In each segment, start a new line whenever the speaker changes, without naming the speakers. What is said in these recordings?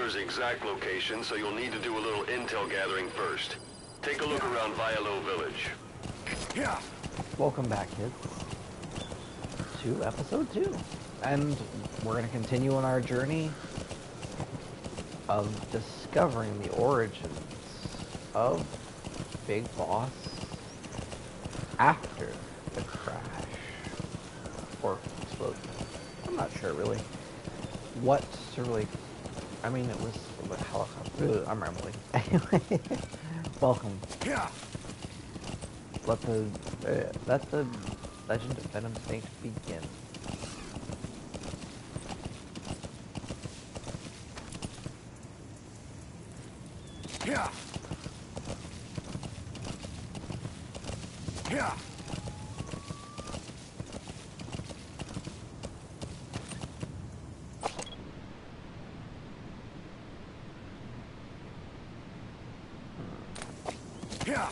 killer's exact location, so you'll need to do a little intel gathering first. Take a look around Vialo Village.
Yeah.
Welcome back, kids, to episode 2. And we're going to continue on our journey of discovering the origins of Big Boss after the crash. Or explosion. I'm not sure, really. What to really... I mean, it was a helicopter. I'm rambling. Anyway, welcome.
Yeah.
Let the Legend of Venom Saint begin.
Yeah. Yeah. Yeah.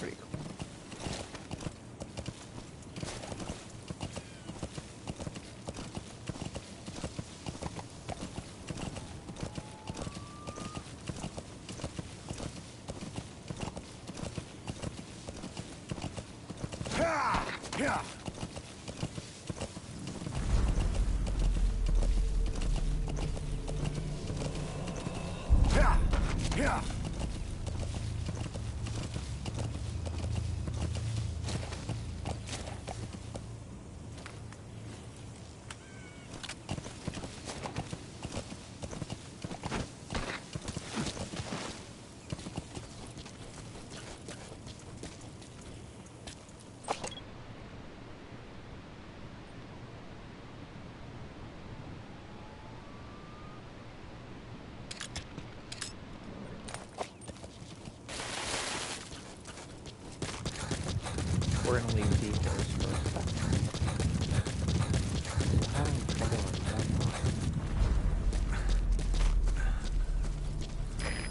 Pretty cool.
Yeah. Yeah. Yeah.
We're gonna leave details for a second. I'm having trouble remembering.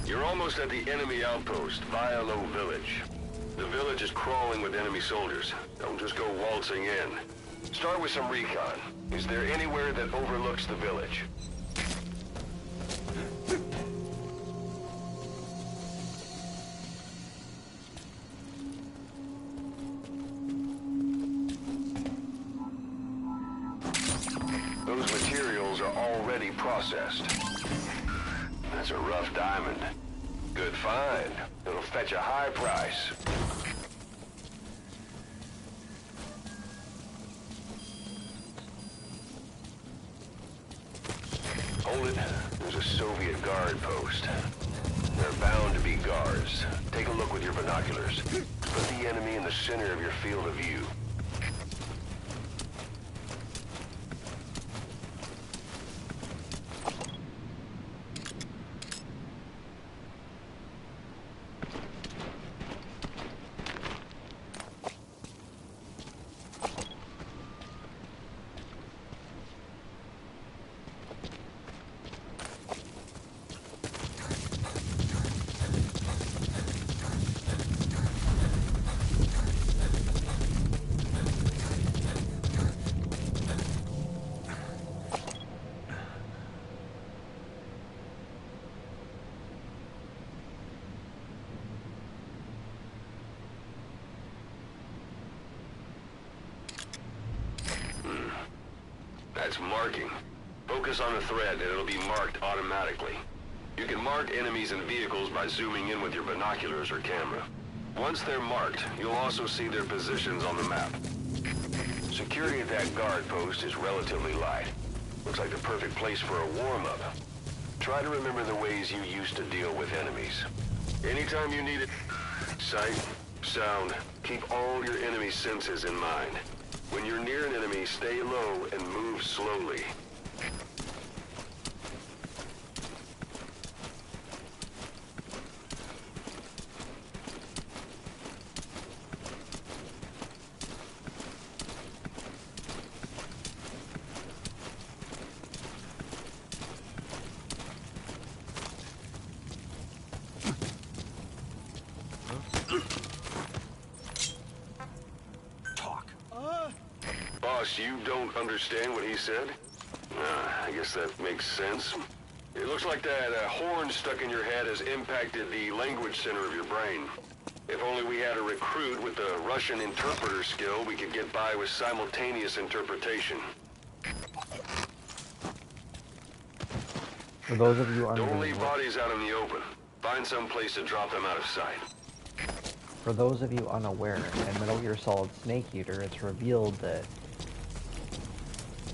You're almost at the enemy outpost, Vialo Village. The village is crawling with enemy soldiers. Don't just go waltzing in. Start with some recon. Is there anywhere that overlooks the village? Those materials are already processed. That's a rough diamond. Good find. It'll fetch a high price. Hold it. There's a Soviet guard post. They're bound to be guards. Take a look with your binoculars. Put the enemy in the center of your field of view. That's marking. Focus on the thread and it'll be marked automatically. You can mark enemies and vehicles by zooming in with your binoculars or camera. Once they're marked, you'll also see their positions on the map. Security at that guard post is relatively light. Looks like the perfect place for a warm-up. Try to remember the ways you used to deal with enemies. Anytime you need it, sight, sound, keep all your enemy senses in mind. When you're near an enemy, stay low and move slowly. boss, you don't understand what he said? I guess that makes sense. It looks like that horn stuck in your head has impacted the language center of your brain. If only we had a recruit with the Russian interpreter skill, we could get by with simultaneous interpretation.
For those of you
Don't leave
unaware,
bodies out in the open. Find some place to drop them out of sight.
for those of you unaware, in Metal Gear Solid Snake Eater, it's revealed that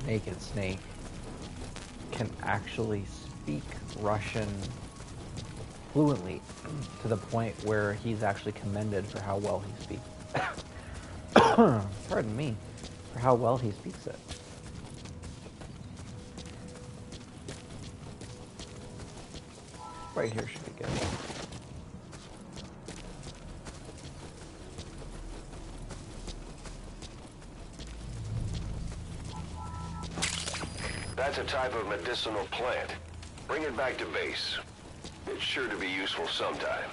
Naked Snake can actually speak Russian fluently to the point where he's actually commended for how well he speaks. Pardon me, for how well he speaks it. Right here should be good.
That's a type of medicinal plant. Bring it back to base. It's sure to be useful sometime.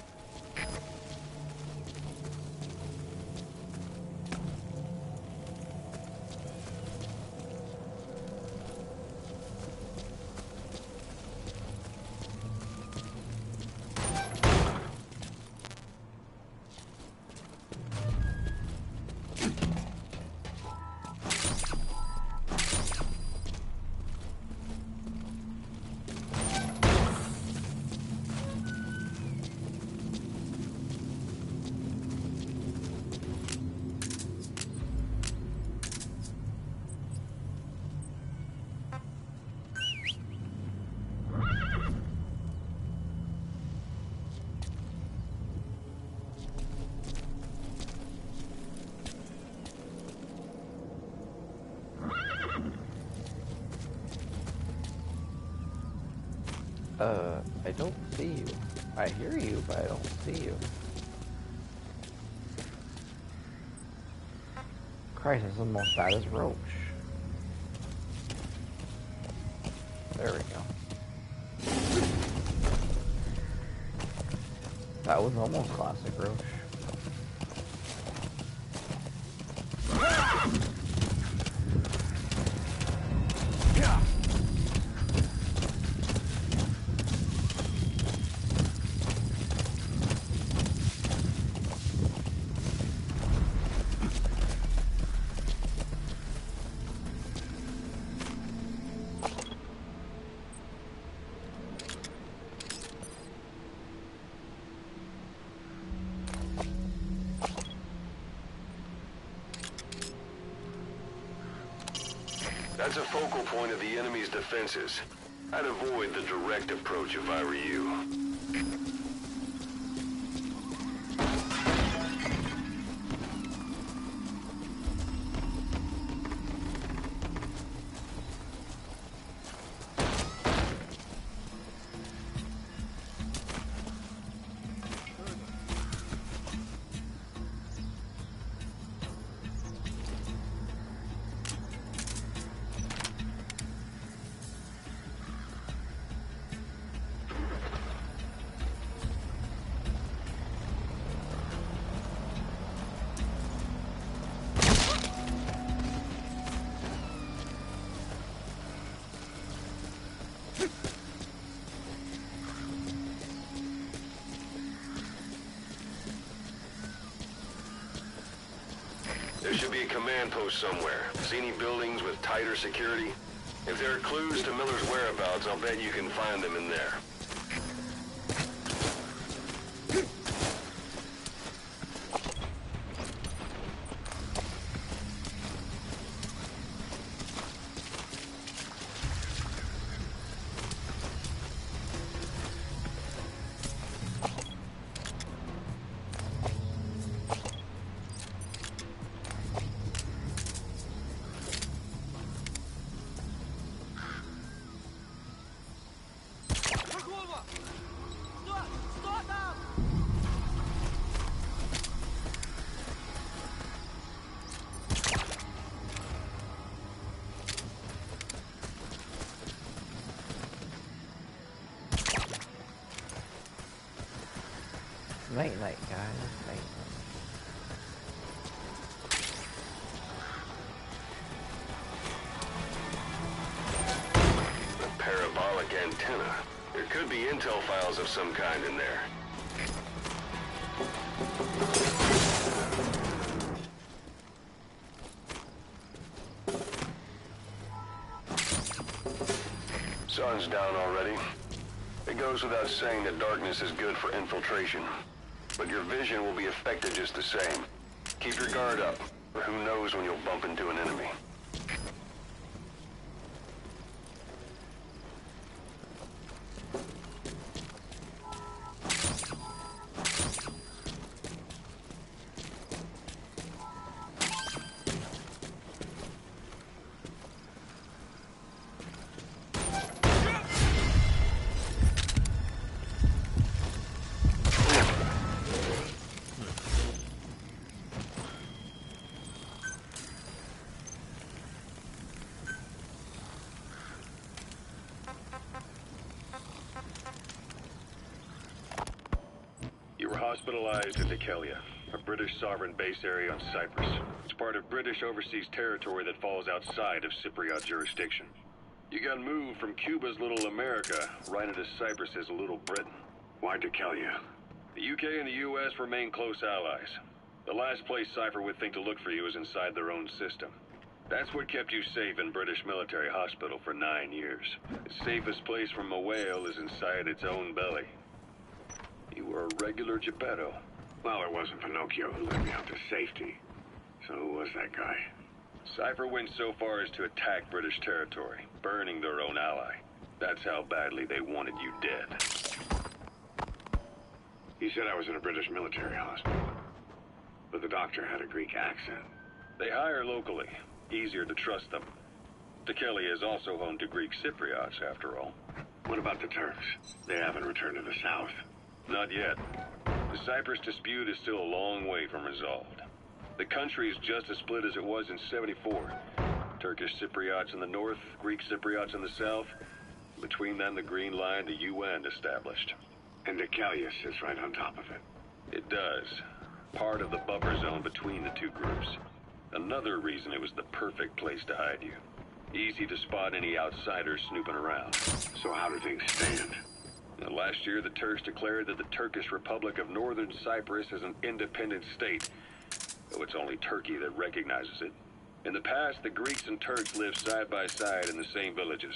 I don't see you. I hear you, but I don't see you. Christ, this is almost bad as Roach. There we go. That was almost classic Roach.
That's a focal point of the enemy's defenses. I'd avoid the direct approach if I were you. There should be a command post somewhere. See any buildings with tighter security? If there are clues to Miller's whereabouts, I'll bet you can find them in there.
Night night, guys. Night night.
antenna. There could be intel files of some kind in there. Sun's down already. It goes without saying that darkness is good for infiltration. But your vision will be affected just the same. Keep your guard up, or who knows when you'll bump into an enemy.
Hospitalized in Decalia, a British sovereign base area on Cyprus. It's part of British overseas territory that falls outside of Cypriot jurisdiction. You got moved from Cuba's Little America right into Cyprus's Little Britain. Why Decalia? The UK and the US remain close allies. The last place Cypher would think to look for you is inside their own system. That's what kept you safe in British military hospital for 9 years. The safest place from a whale is inside its own belly. You were a regular Geppetto.
Well, it wasn't Pinocchio who led me out to safety. So who was that guy?
Cypher went so far as to attack British territory, burning their own ally. That's how badly they wanted you dead.
He said I was in a British military hospital. But the doctor had a Greek accent.
They hire locally. Easier to trust them. Decalia is also home to Greek Cypriots, after all.
What about the Turks? They haven't returned to the south.
Not yet. The Cyprus dispute is still a long way from resolved. The country is just as split as it was in '74. Turkish Cypriots in the north, Greek Cypriots in the south. Between them, the Green Line, the UN established.
And Decalia sits right on top of it.
It does. Part of the buffer zone between the two groups. Another reason it was the perfect place to hide you. Easy to spot any outsiders snooping around.
So how do things stand?
Now, last year, the Turks declared that the Turkish Republic of Northern Cyprus is an independent state, though it's only Turkey that recognizes it. In the past, the Greeks and Turks lived side by side in the same villages.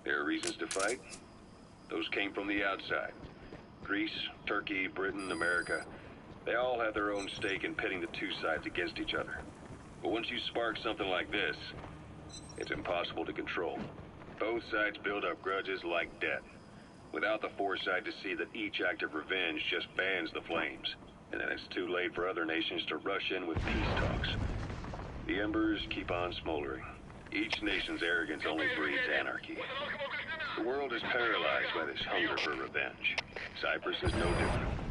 There are reasons to fight. Those came from the outside. Greece, Turkey, Britain, America, they all have their own stake in pitting the two sides against each other. But once you spark something like this, it's impossible to control. Both sides build up grudges like debt, without the foresight to see that each act of revenge just fans the flames. And then it's too late for other nations to rush in with peace talks. The embers keep on smoldering. Each nation's arrogance only breeds anarchy. The world is paralyzed by this hunger for revenge. Cyprus is no different.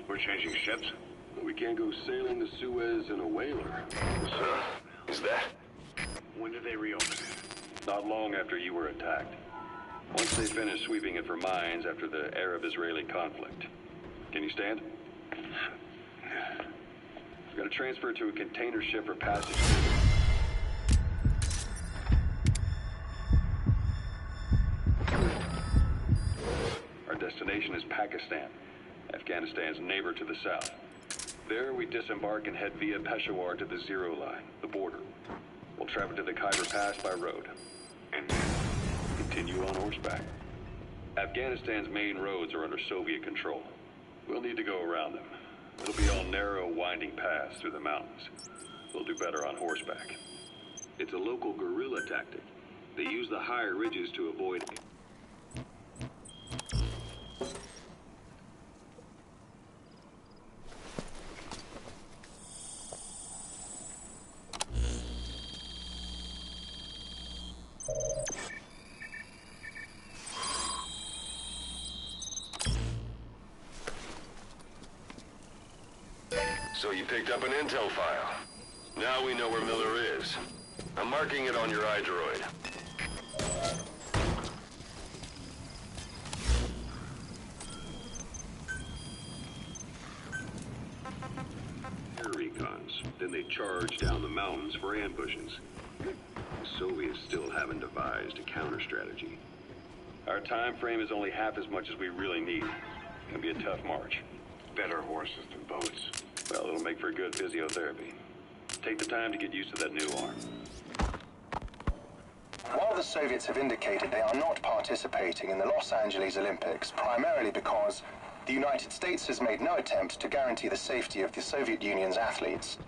We're changing ships?
We can't go sailing the Suez in a whaler.
Is that?
When did they reopen it?
Not long after you were attacked. Once they finished sweeping it for mines after the Arab-Israeli conflict. Can you stand? We've got to transfer to a container ship for passage. Our destination is Pakistan, Afghanistan's neighbor to the south. There we disembark and head via Peshawar to the Zero Line, the border. We'll travel to the Khyber Pass by road.
And
Continue on horseback. Afghanistan's main roads are under Soviet control. We'll need to go around them. It'll be all narrow, winding paths through the mountains. We'll do better on horseback. It's a local guerrilla tactic. They use the higher ridges to avoid...
So you picked up an intel file. Now we know where Miller is. I'm marking it on your iDroid.
charge down the mountains for ambushes. The Soviets still haven't devised a counter strategy. Our time frame is only half as much as we really need. It's gonna be a tough march.
Better horses than boats.
Well, it'll make for good physiotherapy. Take the time to get used to that new arm.
While the Soviets have indicated they are not participating in the Los Angeles Olympics, primarily because the United States has made no attempt to guarantee the safety of the Soviet Union's athletes,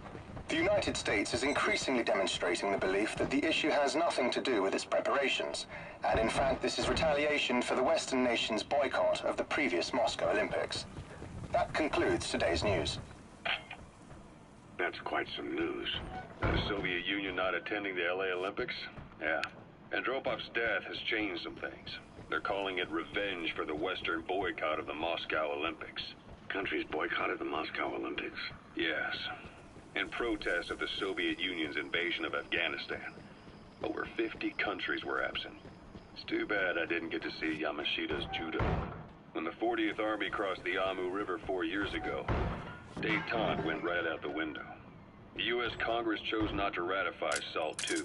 the United States is increasingly demonstrating the belief that the issue has nothing to do with its preparations, and in fact this is retaliation for the Western nations' boycott of the previous Moscow Olympics. That concludes today's news.
That's quite some news.
The Soviet Union not attending the LA Olympics? Yeah. Andropov's death has changed some things. They're calling it revenge for the Western boycott of the Moscow Olympics.
Countries boycotted the Moscow Olympics.
Yes. In protest of the Soviet Union's invasion of Afghanistan. Over 50 countries were absent. It's too bad I didn't get to see Yamashita's judo. When the 40th Army crossed the Amu River 4 years ago, détente went right out the window. The U.S. Congress chose not to ratify SALT II,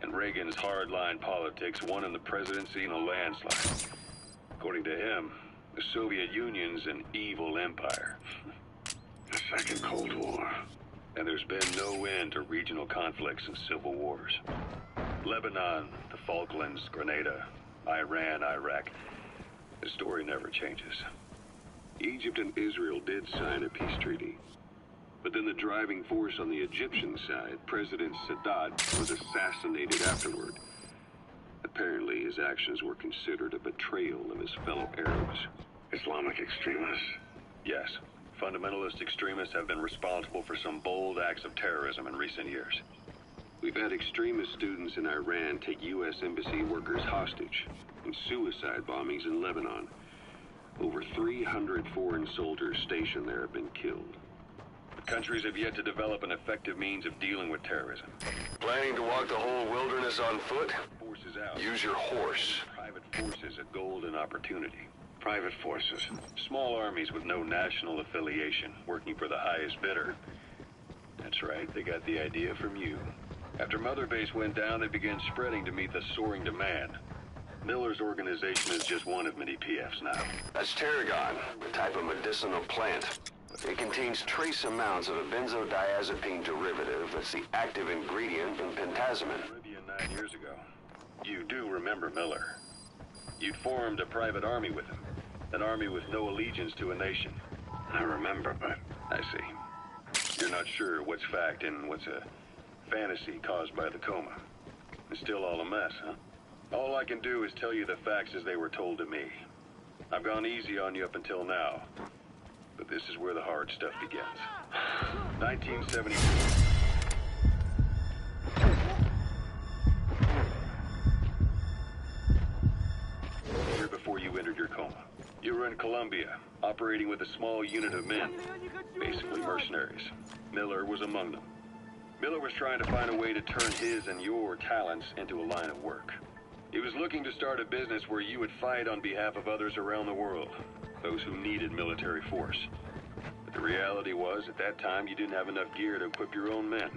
and Reagan's hardline politics won in the presidency in a landslide. According to him, the Soviet Union's an evil empire.
The Second Cold War.
And there's been no end to regional conflicts and civil wars. Lebanon, the Falklands, Grenada, Iran, Iraq. The story never changes.
Egypt and Israel did sign a peace treaty. But then the driving force on the Egyptian side, President Sadat, was assassinated afterward. Apparently, his actions were considered a betrayal of his fellow Arabs. Islamic extremists?
Yes. Fundamentalist extremists have been responsible for some bold acts of terrorism in recent years.
We've had extremist students in Iran take U.S. embassy workers hostage, and suicide bombings in Lebanon. Over 300 foreign soldiers stationed there have been killed.
Countries have yet to develop an effective means of dealing with terrorism.
Planning to walk the whole wilderness on foot?
Forces out.
Use your horse.
Private forces a golden opportunity.
Private forces.
Small armies with no national affiliation, working for the highest bidder. That's right, they got the idea from you. After Mother Base went down, they began spreading to meet the soaring demand. Miller's organization is just one of many PFs now.
That's tarragon, a type of medicinal plant. It contains trace amounts of a benzodiazepine derivative that's the active ingredient in pentazimine.
Caribbean 9 years ago. You do remember Miller. You'd formed a private army with him. An army with no allegiance to a nation.
I remember, but...
I see. You're not sure what's fact and what's a fantasy caused by the coma. It's still all a mess, huh? All I can do is tell you the facts as they were told to me. I've gone easy on you up until now. But this is where the hard stuff begins. 1972. Year before you entered your coma. You were in Colombia, operating with a small unit of men, basically mercenaries. Miller was among them. Miller was trying to find a way to turn his and your talents into a line of work. He was looking to start a business where you would fight on behalf of others around the world, those who needed military force. But the reality was, at that time, you didn't have enough gear to equip your own men.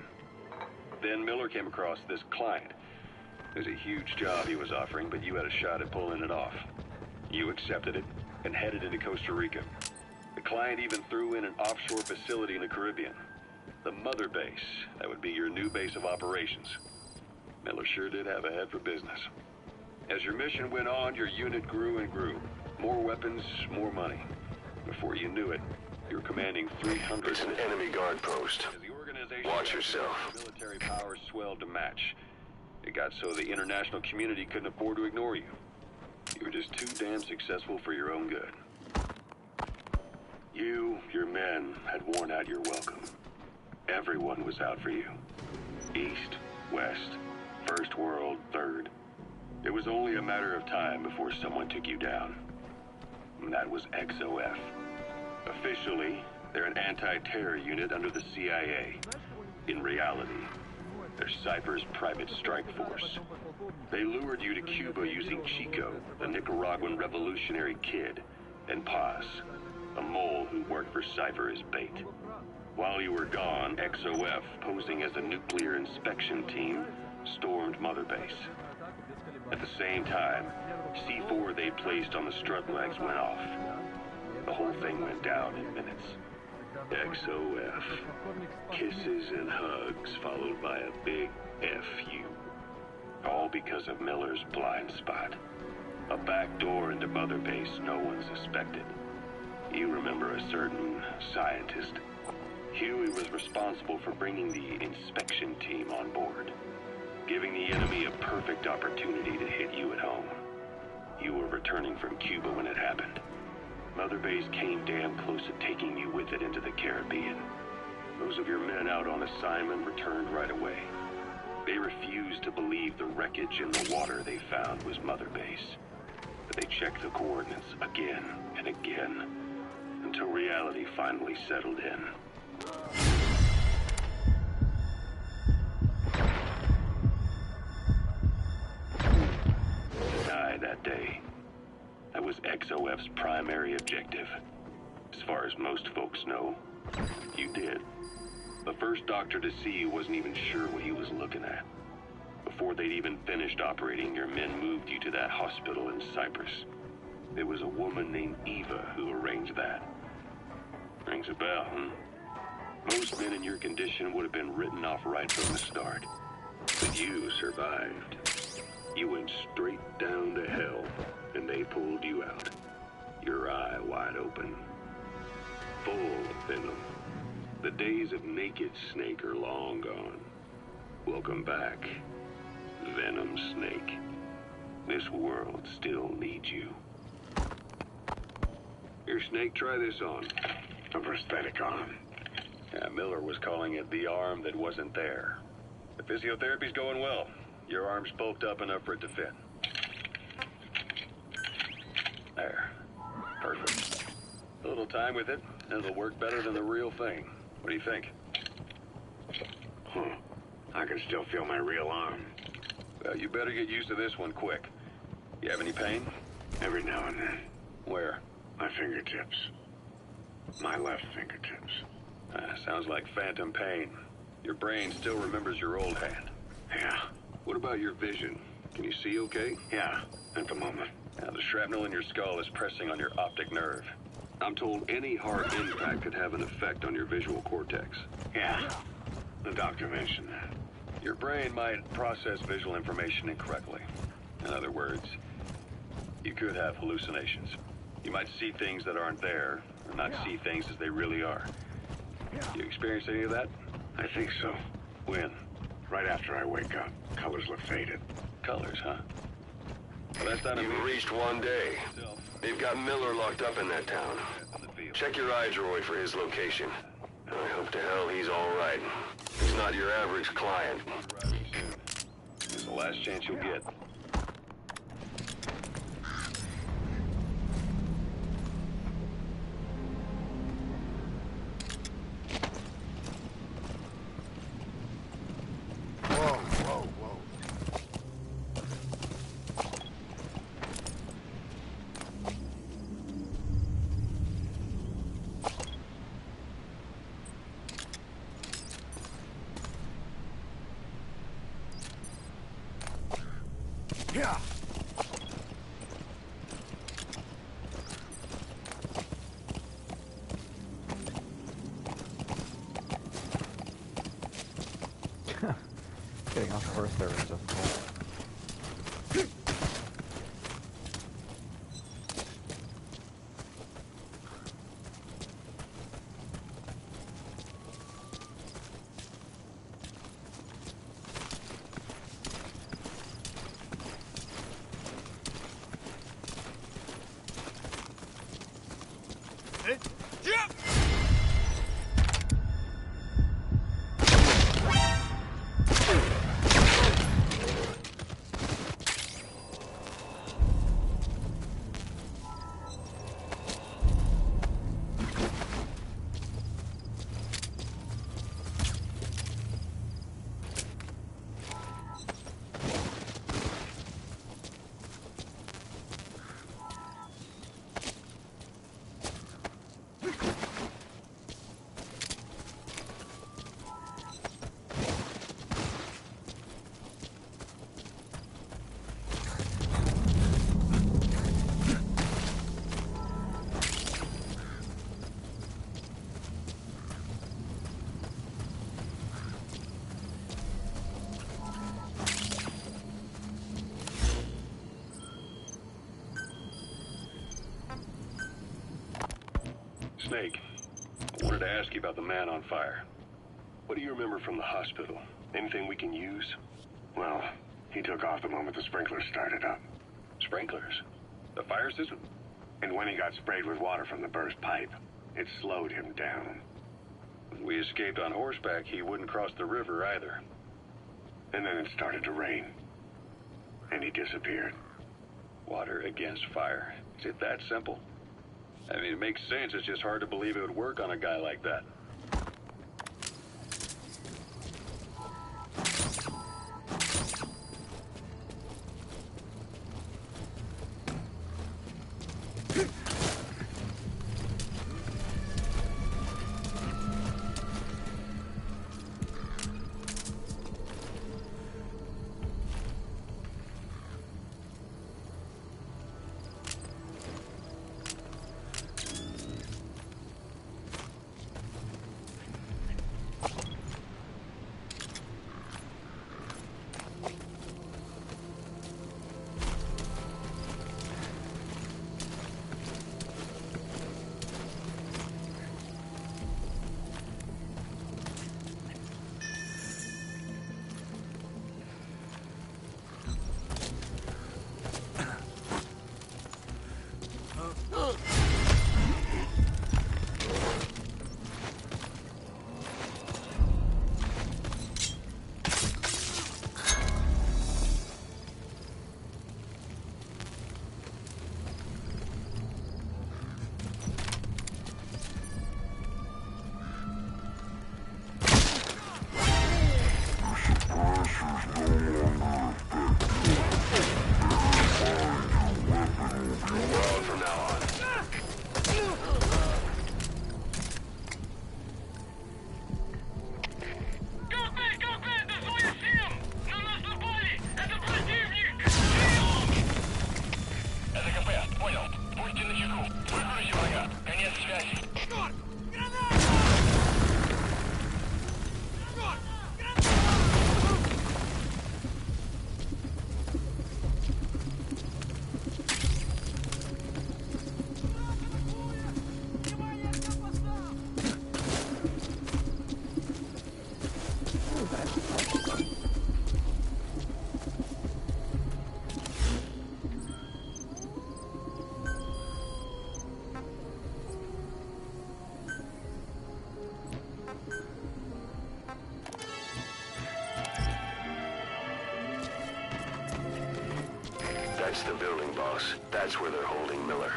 Then Miller came across this client. It was a huge job he was offering, but you had a shot at pulling it off. You accepted it and headed into Costa Rica. The client even threw in an offshore facility in the Caribbean. The Mother Base, that would be your new base of operations. Miller sure did have a head for business. As your mission went on, your unit grew and grew. More weapons, more money. Before you knew it, you were commanding 300...
It's an enemy guard post.
As the organization
Watch yourself.
Military powers swelled to match. It got so the international community couldn't afford to ignore you. You were just too damn successful for your own good. You, your men, had worn out your welcome. Everyone was out for you. East, West, First World, Third. It was only a matter of time before someone took you down. And that was XOF. Officially, they're an anti-terror unit under the CIA. In reality, they're Cypher's private strike force. They lured you to Cuba using Chico, the Nicaraguan revolutionary kid, and Paz, a mole who worked for Cypher as bait. While you were gone, XOF, posing as a nuclear inspection team, stormed Mother Base. At the same time, C4 they placed on the strut legs went off. The whole thing went down in minutes.
XOF. Kisses and hugs followed by a big FU.
All because of Miller's blind spot. A back door into Mother Base no one suspected. You remember a certain scientist. Huey was responsible for bringing the inspection team on board, giving the enemy a perfect opportunity to hit you at home. You were returning from Cuba when it happened. Mother Base came damn close to taking you with it into the Caribbean. Those of your men out on assignment returned right away. They refused to believe the wreckage in the water they found was Mother Base. But they checked the coordinates again and again, until reality finally settled in. Die that day. That was XOF's primary objective. As far as most folks know, you did. The first doctor to see you wasn't even sure what he was looking at. Before they'd even finished operating, your men moved you to that hospital in Cyprus. There was a woman named Eva who arranged that. Rings a bell, huh? Most men in your condition would have been written off right from the start.
But you survived. You went straight down to hell, and they pulled you out. Your eye wide open. Full Venom. The days of Naked Snake are long gone. Welcome back, Venom Snake. This world still needs you. Here, Snake, try this on.
A prosthetic arm.
Yeah, Miller was calling it the arm that wasn't there. The physiotherapy's going well. Your arm's bulked up enough for it to fit. There. Perfect. A little time with it, and it'll work better than the real thing. What do you think?
I can still feel my real arm.
Well, you better get used to this one quick. You have any pain?
Every now and then.
Where?
My fingertips. My left fingertips.
Sounds like phantom pain. Your brain still remembers your old hand.
Yeah.
What about your vision? Can you see okay?
Yeah, at the moment.
Now, the shrapnel in your skull is pressing on your optic nerve.
I'm told any hard impact could have an effect on your visual cortex.
Yeah. The doctor mentioned that.
Your brain might process visual information incorrectly. In other words, you could have hallucinations. You might see things that aren't there, or not see things as they really are. You experience any of that?
I think so.
When?
Right after I wake up. Colors look faded.
Colors, huh? Well, that's not
You've reached one day. They've got Miller locked up in that town. Check your iDroid for his location. I hope to hell he's all right. He's not your average client.
It's the last chance you'll get.
Yeah.
Getting off the horse there was difficult.
Snake, I wanted to ask you about the man on fire.
What do you remember from the hospital? Anything we can use?
Well, he took off the moment the sprinklers started up.
Sprinklers? The fire system?
And when he got sprayed with water from the burst pipe, it slowed him down.
When we escaped on horseback, he wouldn't cross the river either.
And then it started to rain. And he disappeared.
Water against fire. Is it that simple? I mean, it makes sense. It's just hard to believe it would work on a guy like that.
That's the building, boss. That's where they're holding Miller.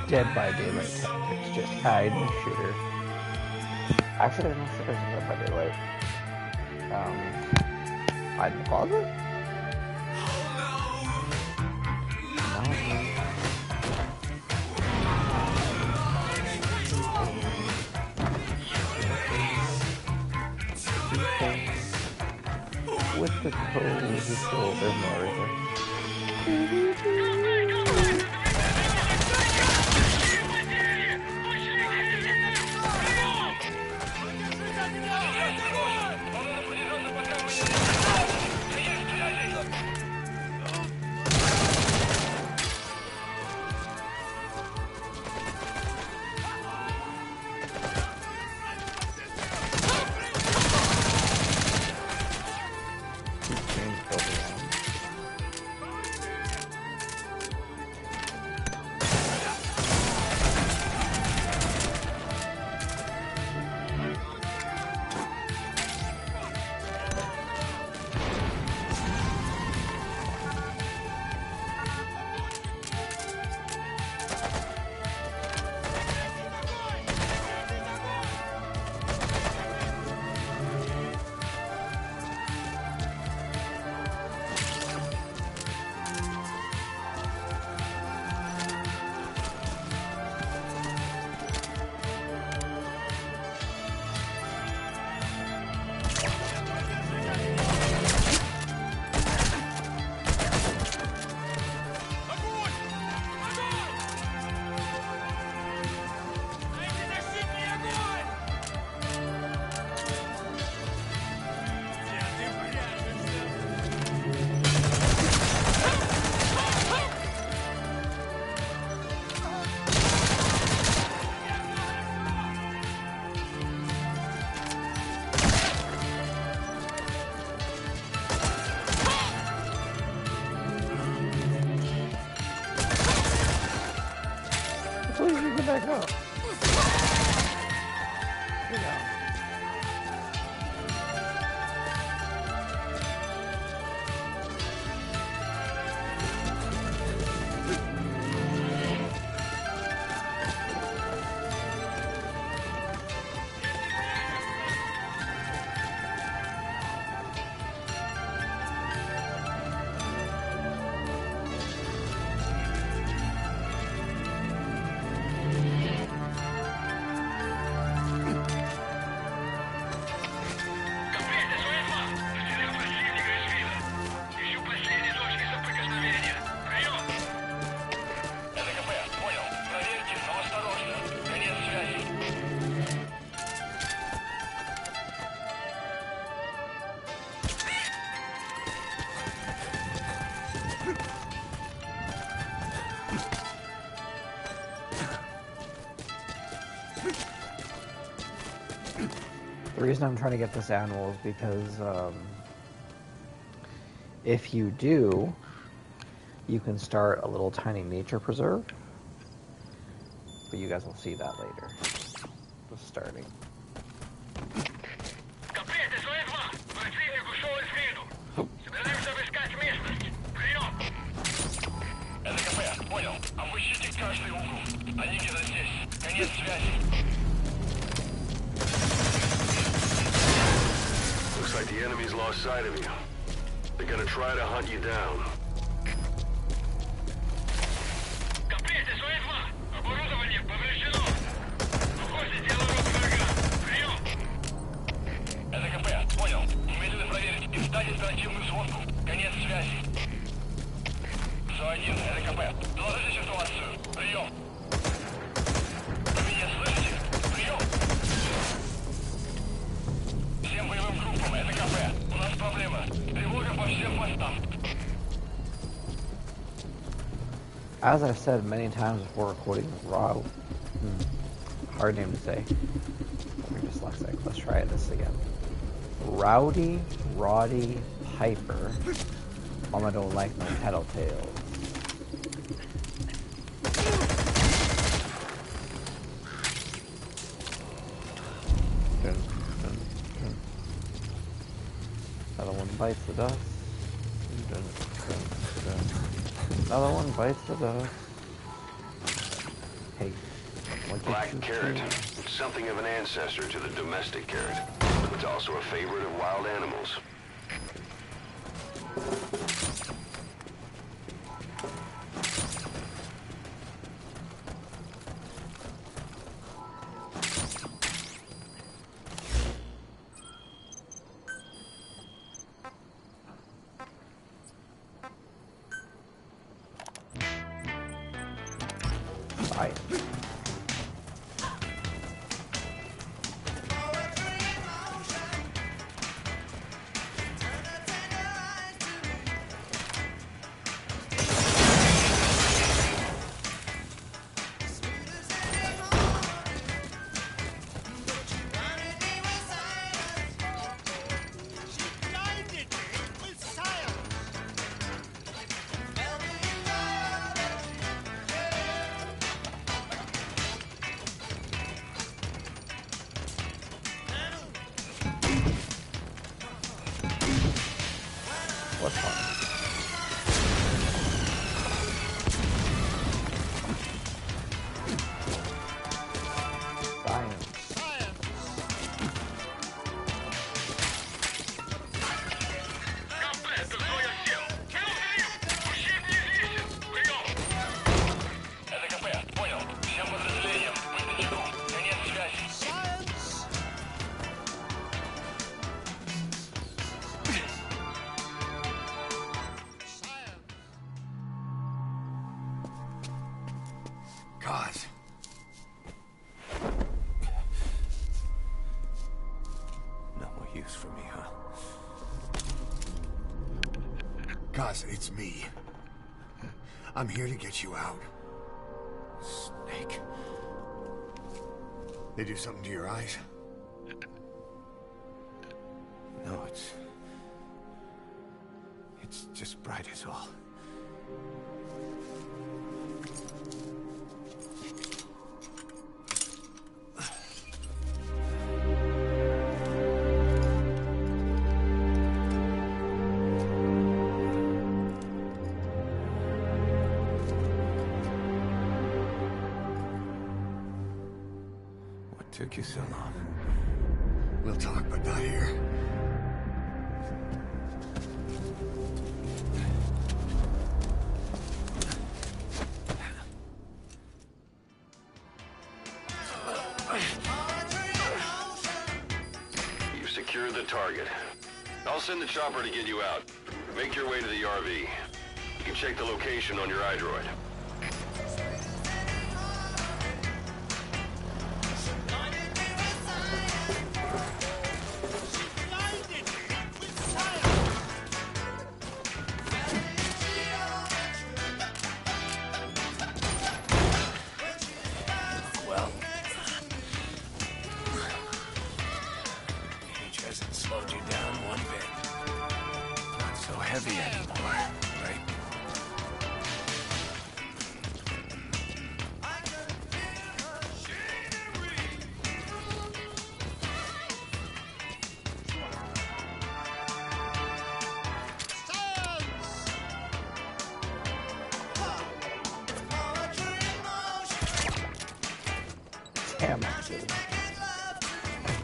Dead by Daylight tactics, just hide and shoot her. Actually, I'm not sure there's a by daylight. Hide in the closet? With the cozy shoulder marker. Back up. Good job. The reason I'm trying to get this animal is because if you do, you can start a little tiny nature preserve. But you guys will see that later. Just starting.
Looks like the enemy's lost sight of you. They're gonna try to hunt you down.
As I've said many times before recording Raw, hard name to say. I'm dyslexic. Let's try this again. Rowdy Roddy Piper. Mama don't like no tattletales. Another one bites the dust. Another one bites the dust. Hey,
Black carrot. something of an ancestor to the domestic carrot. It's also a favorite of wild animals.
Bye. What's fun? Science.
God. No more use for me, huh? Guys, it's me. I'm here to get you out. Snake. They do something to your eyes? No, it's just bright is all. Took you so long.
We'll talk, but not here.
You've secured the target. I'll send the chopper to get you out. Make your way to the RV. You can check the location on your iDroid.
Well, age hasn't slowed you down one bit. Not so heavy anymore, right?
Damn, that's good.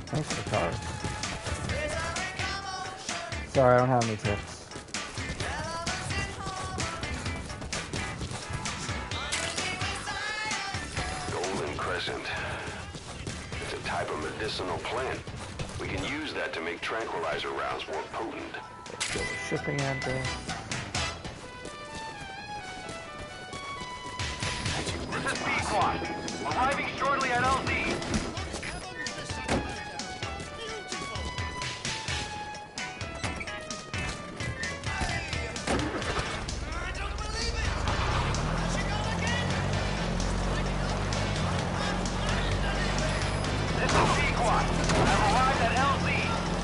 Thanks for the card. Sorry, I don't have any tips.
Golden Crescent. It's a type of medicinal plant. We can use that to make tranquilizer rounds more potent.
Let's go to shipping address.
This is B-Squad. Arriving shortly at LZ. This is B-Squad. I've arrived at LZ.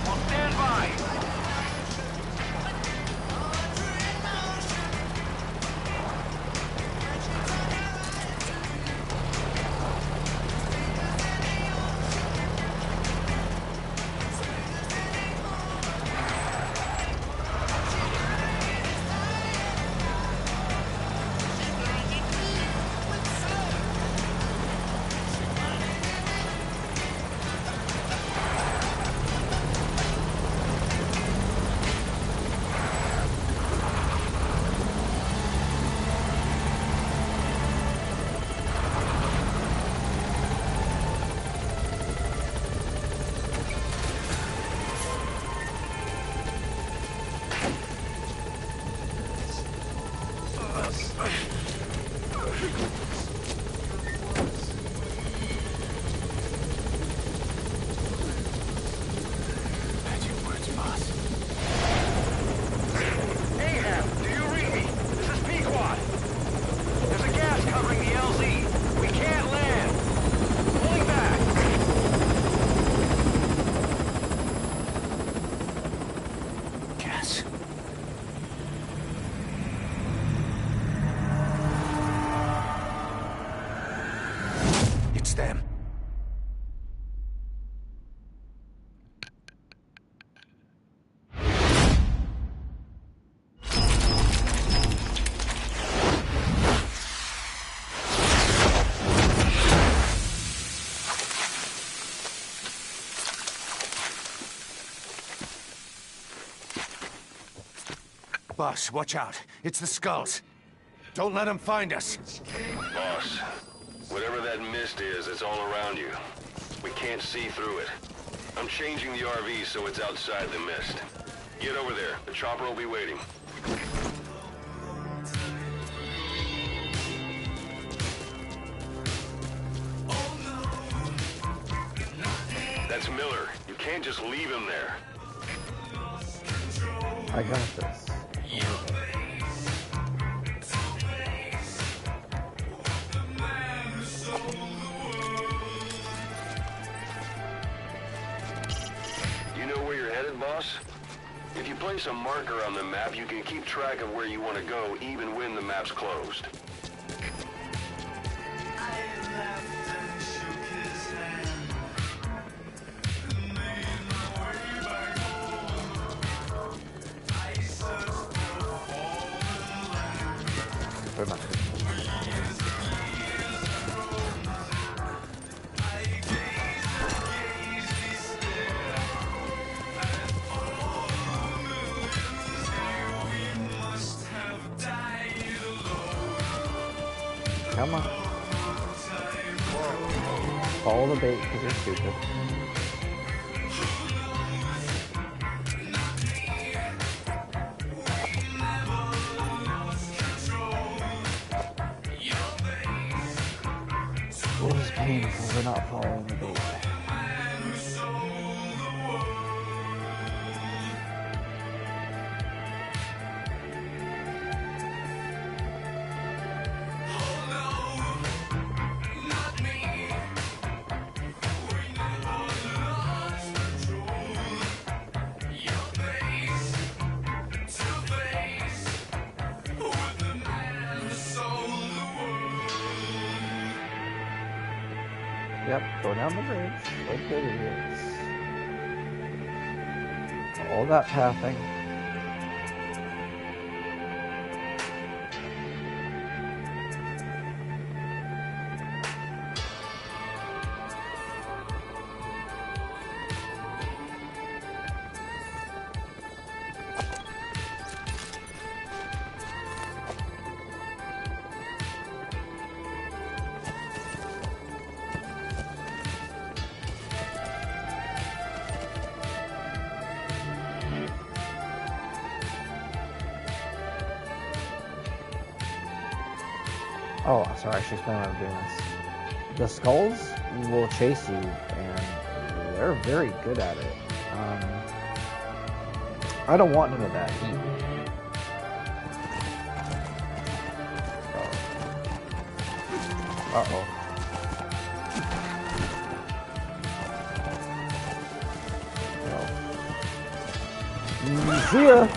We'll stand by.
Boss, watch out. It's the skulls. Don't let them find us.
Boss, whatever that mist is, it's all around you. We can't see through it. I'm changing the RV so it's outside the mist. Get over there. The chopper will be waiting. That's Miller. You can't just leave him there.
I got this.
You know where you're headed, boss? If you place a marker on the map, you can keep track of where you want to go even when the map's closed.
Very much. Come on. Follow the bait because you're stupid. It is painful for not following the bait. Yep, go down the bridge. Like good idiots. All that pathing. Oh, sorry, I should explain why I'm doing this. The skulls will chase you, and they're very good at it. I don't want none of that heat. Uh-oh. No. See ya!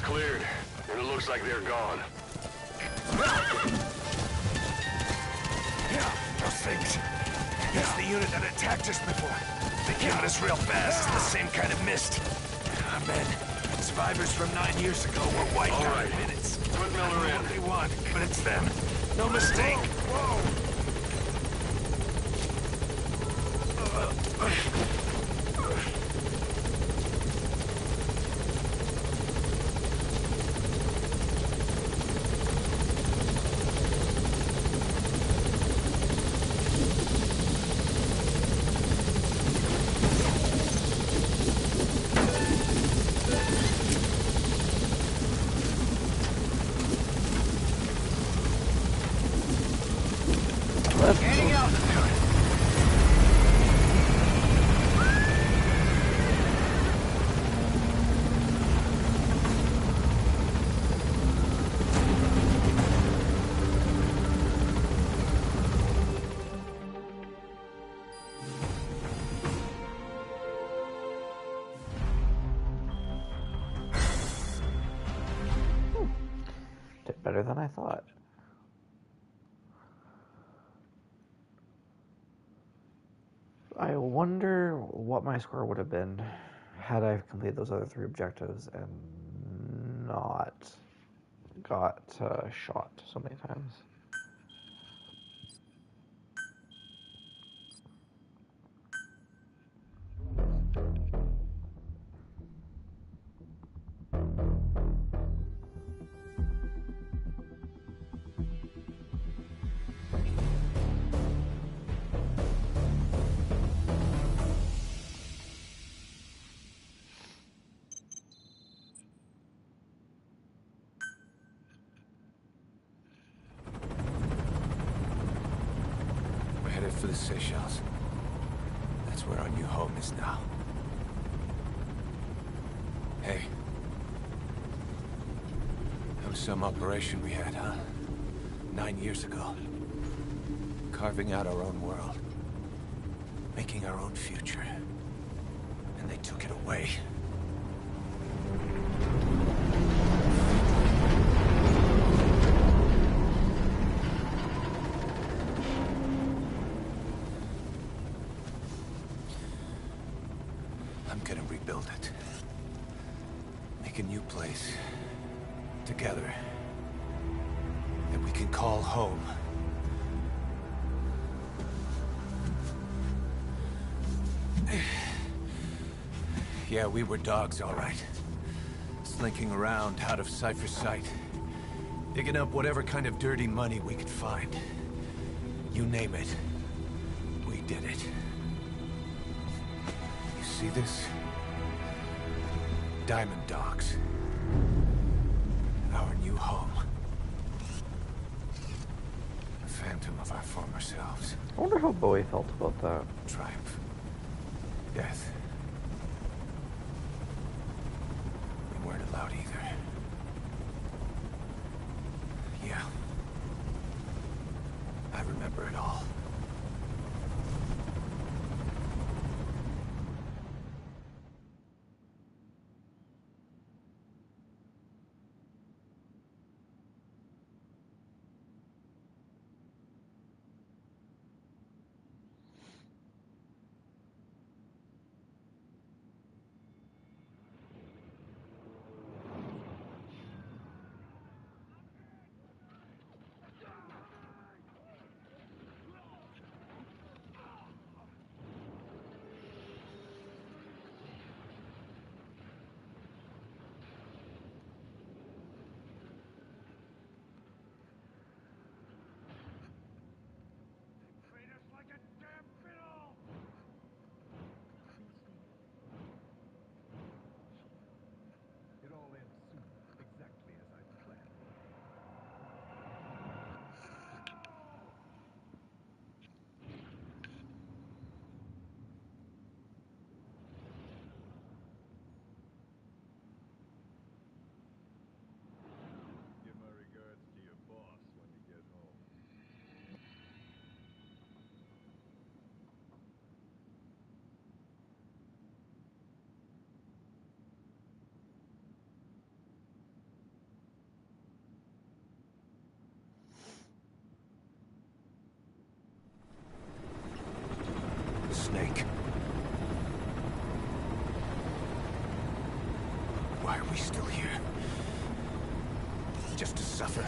Cleared, and it looks like they're gone.
Those things. That's the unit that attacked us before. They came at us real fast. It's the same kind of mist. Oh, man, it's survivors from 9 years ago were wiped out in minutes.
Put Miller
I don't know
in.
what they want, but it's them. No mistake. Whoa!
Let's did better than I thought. I wonder what my score would have been had I completed those other 3 objectives and not got shot so many times.
We're headed for the Seychelles. That's where our new home is now. Hey. That was some operation we had, huh? 9 years ago. Carving out our own world. Making our own future. And they took it away. I'm gonna rebuild it. Make a new place. Together. That we can call home. Yeah, we were dogs, all right. Slinking around out of Cypher's sight. Digging up whatever kind of dirty money we could find. You name it. We did it. You see this? Diamond Dogs. Our new home. A phantom of our former selves.
I wonder how Bowie felt about that.
Triumph. Death. We weren't allowed either. Yeah. I remember it all. just to suffer.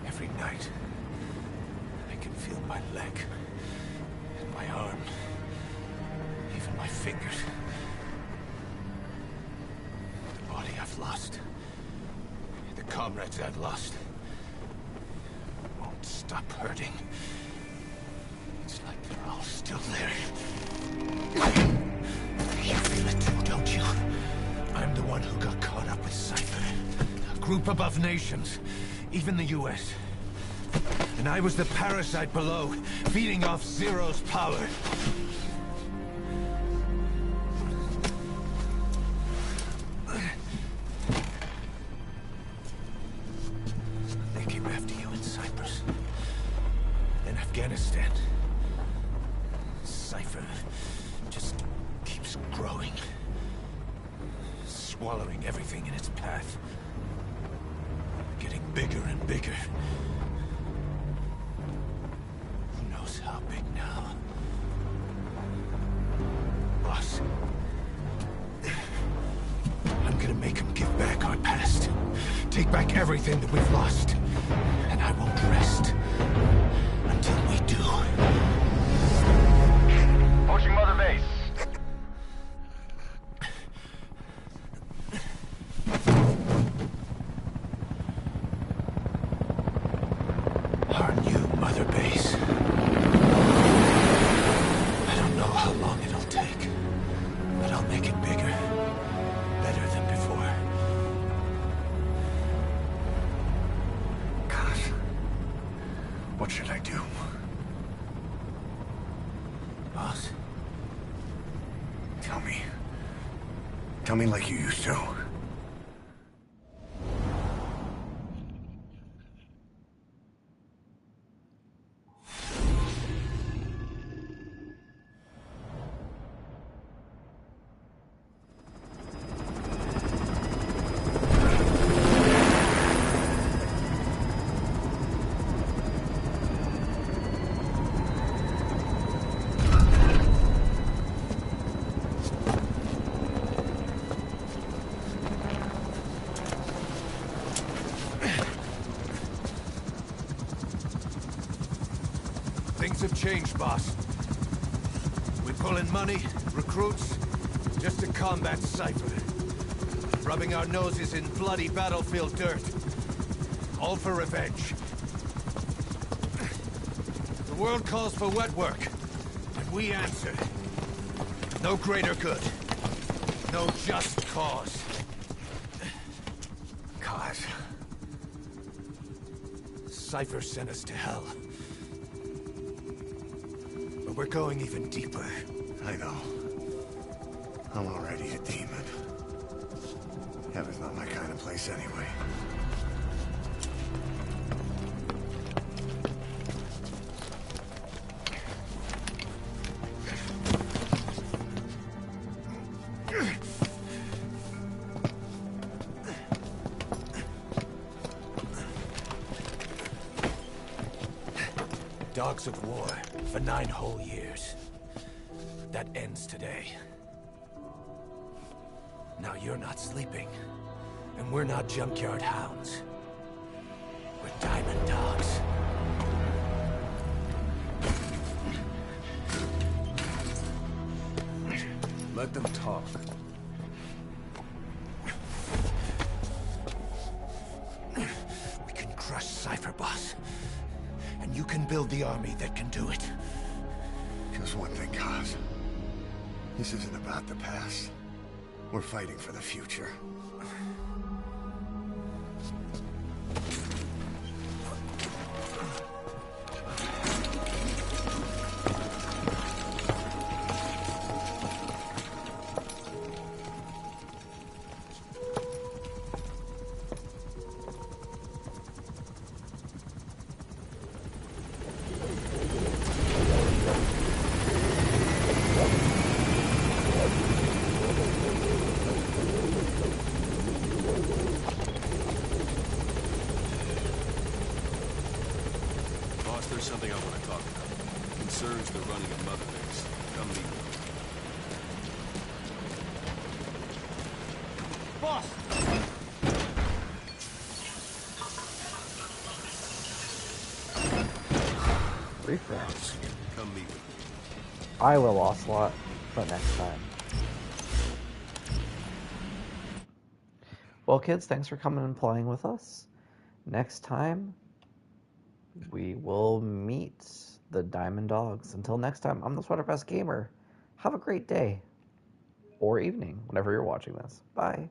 Every night, I can feel my leg, and my arm, even my fingers. The body I've lost, the comrades I've lost, won't stop hurting. It's like they're all still there. You feel it too, don't you? I'm the one who got caught up with Cypher. A group above nations, even the US. And I was the parasite below, feeding off Zero's power. They came after you in Cyprus. In Afghanistan. Cypher just keeps growing. Swallowing everything in its path. Getting bigger and bigger. Who knows how big now? Boss. I'm gonna make him give back our past. Take back everything that we've lost. And I won't rest until we do.
Approaching Mother Base.
Our new Mother Base. I don't know how long it'll take, but I'll make it bigger. Better than before.
Gosh. What should I do?
Boss?
Tell me. Tell me like you used to.
Things have changed, boss. We pull in money, recruits, just to combat Cypher. Rubbing our noses in bloody battlefield dirt. All for revenge. The world calls for wet work, and we answer. No greater good. No just cause.
Cause.
Cypher sent us to hell. But we're going even deeper.
I know. I'm already a demon. Heaven's not my kind of place anyway.
Dogs of war for 9 whole years. That ends today. Now you're not sleeping, and we're not junkyard hounds. We're diamond dogs.
Let them talk.
We can crush Cypher, boss. And you can build the army that can do it.
Just one thing, Kaz. This isn't about the past. We're fighting for the future.
There's something I want to talk about. Concerns the running of Mother Base. Come meet me.
Boss!
refresh.
Come meet with me.
I will, Ocelot, but next time. Well, kids, thanks for coming and playing with us. Next time, we will meet the Diamond Dogs. Until next time, I'm the Sweater Vest Gamer. Have a great day. Or evening, whenever you're watching this. Bye.